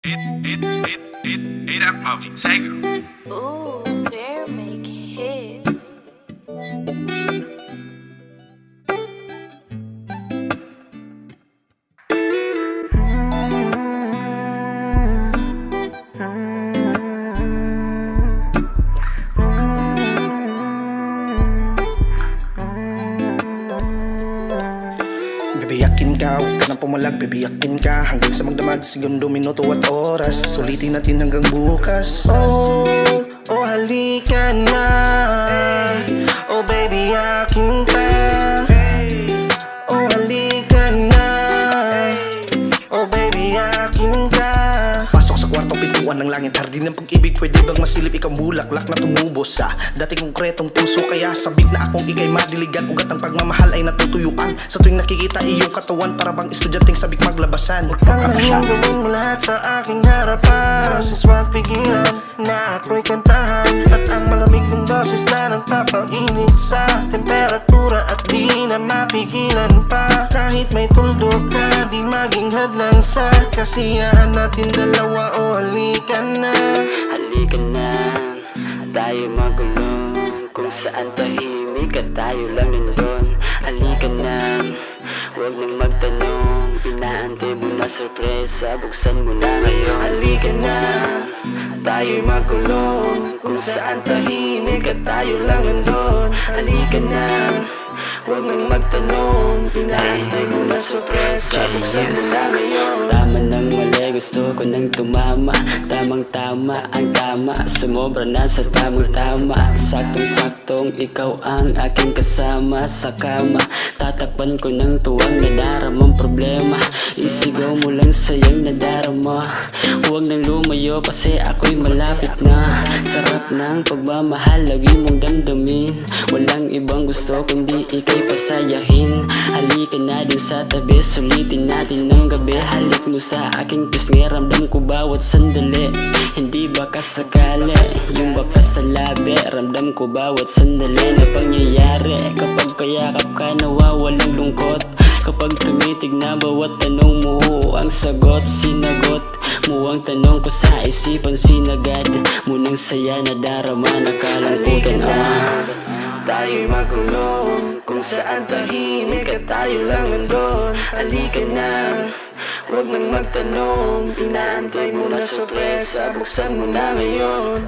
That probably take her. Ooh, bear make hits. Bibiyakin ka, huwag ka nang pumalag, bibiyakin ka hanggang sa magdamag, segundo, minuto at oras. Sulitin natin hanggang bukas. Oh, oh halika na. Oh baby, akin ka. Oh halika na. Oh baby, akin ka. Pasok sa kwarto, pintuan ng langit, hardin ng pag-ibig. Pwede bang masilip ikang bulaklak na tumubos sa dating konkretong puso? Kaya sabik na akong ikay madiligan, ugat ang pagmamahal ay natutuyuan. Sa tuwing nakikita iyong katawan, para bang estudyanteng sabik maglabasan. Huwag kang mahiyang gawin mo lahat sa aking harapan. Boses wag pigilan na ako'y kantahan, at ang malamig ng boses na nagpapainit sa temperatura at di na mapigilan pa. Kahit may tuldok ka, di maging hadlang sa kasiyahan natin dalawa. O halika na. Halika na, tayo magulong. Kung saan tahimik at tayo lang nandun. Halika na, huwag nang magtanong. Inaantay mo na sorpresa, buksan mo na ngayon. Halika na, tayo'y magulong. Kung saan tahimik at tayo lang nandun. Halika na, huwag nang magtanong. Inaantay mo na sorpresa, buksan mo na ngayon. Tama ng mali, gusto ko nang tumama. Tamang tama, ang tama, sumobra na sa tamang tama. Saktong-saktong ikaw ang aking kasama sa kama. Tatakpan ko ng tuwang nadaramang problema. Isigaw mo lang sayang nadarama. Huwag nang lumayo kasi ako'y malapit na. Sarap ng pagmamahal, lagi mong damdamin. Walang ibang gusto kundi ika'y pasayahin. Halika na dun sa tabi, sulitin natin ng gabi. Halik mo sa aking pisngi, ramdam ko bawat sandali. Hindi baka sakali, yung baka sa labi. Ramdam ko bawat sandali na pangyayari. Kapag kayakap ka, nawawalang lungkot. Kapag tumitig na bawat tanong mo, ang sagot, sinagot mo ang tanong ko sa isipan, sinagad mo ng saya na darama, nakalungkutan. Tayo'y magulong. Kung saan tahimik at tayo lang nandun. Halika na, huwag nang magtanong. Inaantay mo na sorpresa, buksan mo na ngayon.